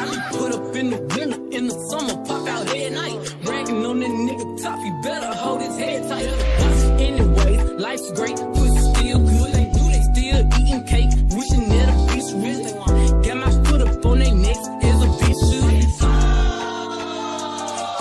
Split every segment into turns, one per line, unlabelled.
I be put up in the winter, in the summer, pop out every night. Bragging on that nigga top, he better hold his head tight. Anyways, life's great, pussy still good. They still eating cake, wishing that a bitch rich. Got my foot up on their necks as a bitch should.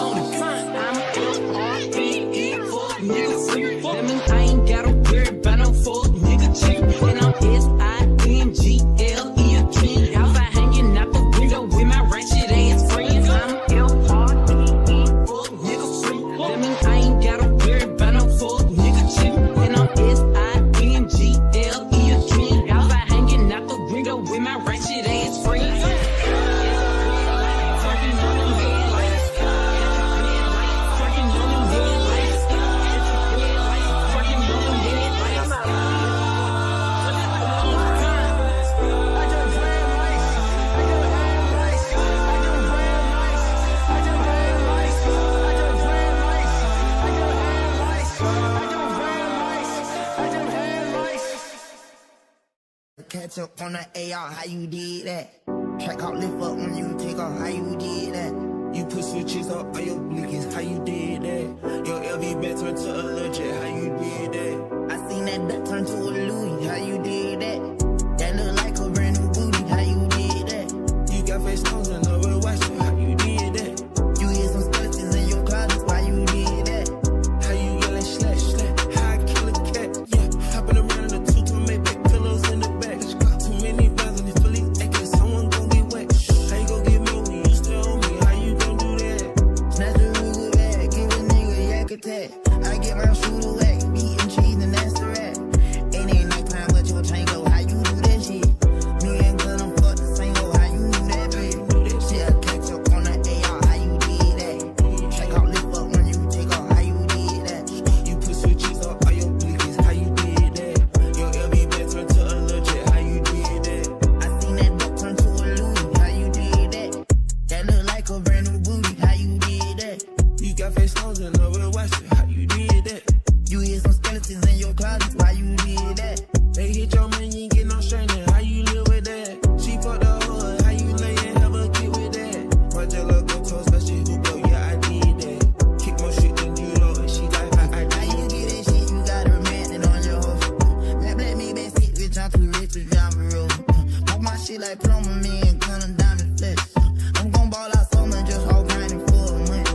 On the grind, I'm L-R-E-E, fuck niggas. That mean I ain't gotta worry about no fuck nigga chick. And I'm S-I-N-G-L-E again. Outside hanging out the window with my ratchet ass friends. I'm L-R-E-E, fuck niggas free. That mean I ain't gotta worry about no fuck nigga chick. And I'm S-I-N-G-L-E again. Outside hanging out the window with my ratchet ass friends.
Catch up on the AR, how you did that? Track out, lift up when you take off, how you did that? You put switches up on your blinkies, how you did that? Your LV bet turned to a legit, how you did that? I seen that duck turn to a Louis, how you did that? That look like a brand new booty, how you did that? You got face stones and over watch you, how you did that? You hear some skeletons in your closet, why you did that? How you yelling slash slash, how I kill a cat, yeah. Hopping around in the two-tone Maybach, pillows in the back. Too many rounds in this fully acting, someone gon' get wet. How you gon' get me when you still on me? How you gon' do that? Snatch the Ruger bag, give a nigga a yak attack. I get my shooter whack, beating cheese and that's the rat. It ain't nighttime, but your chain go, how you do that shit? Me and Glenn, fuck the same go, how you do that bitch? Shit, I catch up on the AR, how you did that? Check out, lift up when you take off, how you did that? You put switches up on your blinkies, how you did that? Your LV bet turned to a legit, how you did that? I seen that duck turn to a Louis, how you did that? That look like a brand new booty, how you did that? You got face stones and over watch it, how you did that? You hear some skeletons in your closet, why you did that? They hit your man, you ain't get no straightening, how you live with that? She fucked the hood, how you lay and have a kid with that? My jello go toast, but she who go, yeah, I did that. Kick more shit than you know, and she like, I did. How you get that shit, you got a man on your hoe. Let me back sit, bitch, I'm too rich to drive a road. Walk my shit like plumber, me and gun and diamond flesh. I'm gon' ball out summer, just all grinding for a month.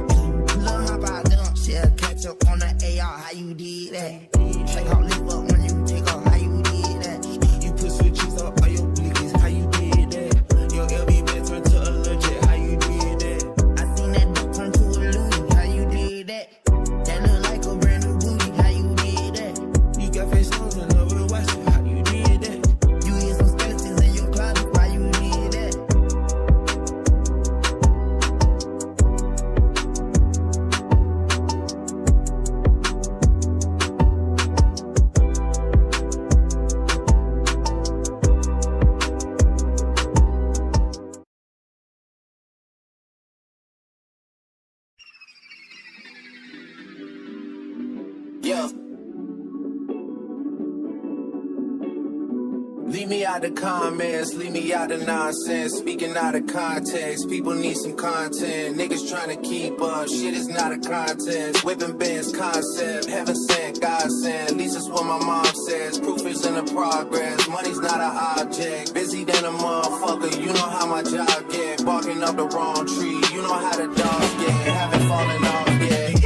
Little hop out dump, shit, I catch up on the AR, how you did that? Check out, lift up when you take off, how you did that? You put switches up on your blinkies, how you did that? Your LV bet turned to a legit, how you did that? I seen that duck turn to a Louis, how you did that? That look like a brand new booty, how you did that? You got face stones and over watch it, how you did that? You hear some skeletons in your closet, why you did that?
Yeah. Leave me out the comments, leave me out the nonsense. Speaking out of context, people need some content. Niggas trying to keep up, shit is not a contest. Whipping bands concept, heaven sent, God sent. At least that's what my mom says. Proof is in the progress, money's not an object. Busy than a motherfucker, you know how my job get. Barking up the wrong tree, you know how the dogs get. Haven't fallen off yet.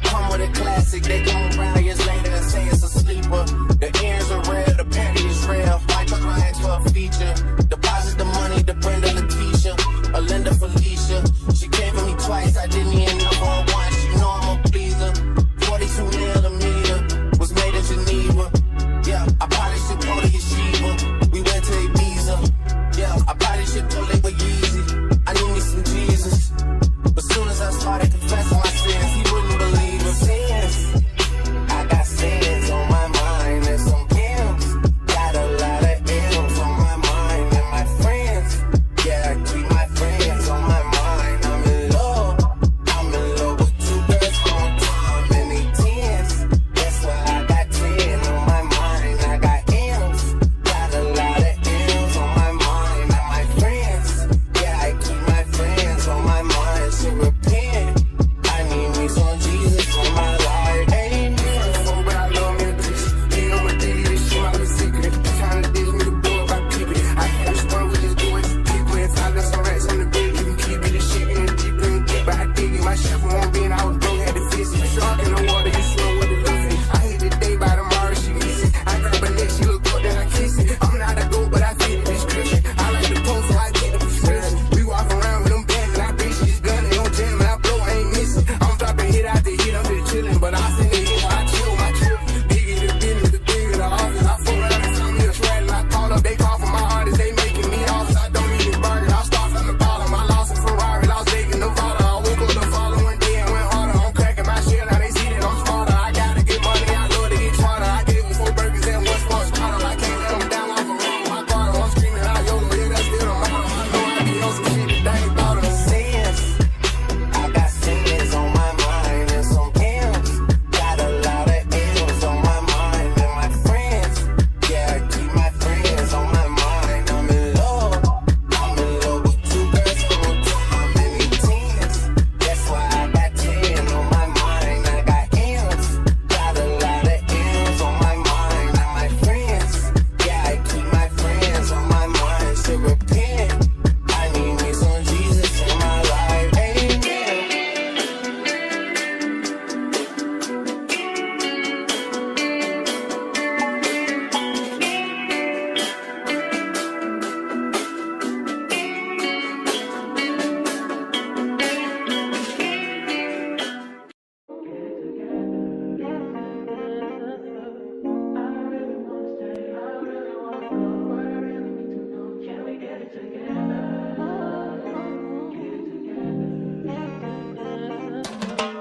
Come with a classic, they gon' round years later and say it's a sleeper. The ears are real, the panty is real. Might try into a feature. Deposit the money to Brenda Letitia, Alinda Felicia. She came for me twice, I didn't even know her once. You know I'm a pleaser. 42 millimeter was made in Geneva. Yeah, I probably should go to Yeshiva. We went to Ibiza. Yeah, I probably should go live with Yeezy. I need me some Jesus.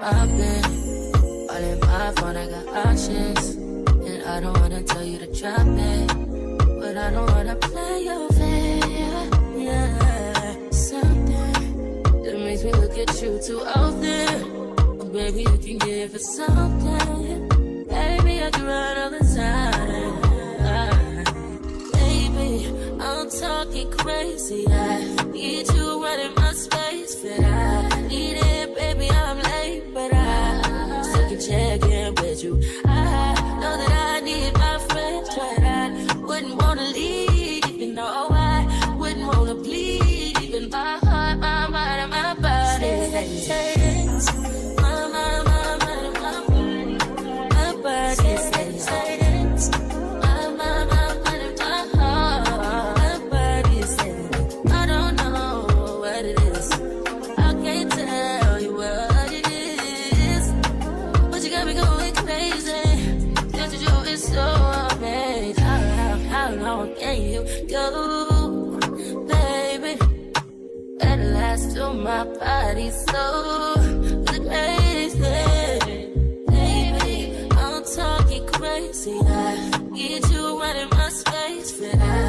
I've been all in my phone, I got options. And I don't wanna tell you to drop it, but I don't wanna play your fair. Yeah, something that makes me look at you too often. But baby, you can give it something. Baby, I can run all the time. Baby, I'm talking crazy. I need you running my space, but I need it, baby. I'm late, but I still can check in with you. I know that I need my friends, but I wouldn't wanna leave. You know, I wouldn't wanna bleed. Even my heart, my mind, and my body. My mind, my mind, and my body. My body says my mind, my mind, and my heart. My body says I don't know what it is. I can't tell you what it is, but you got me going crazy. Just you is so amazing. How long can you go, baby? At last, till my body so crazy. Baby, I'm talking crazy. I need you running my space, but I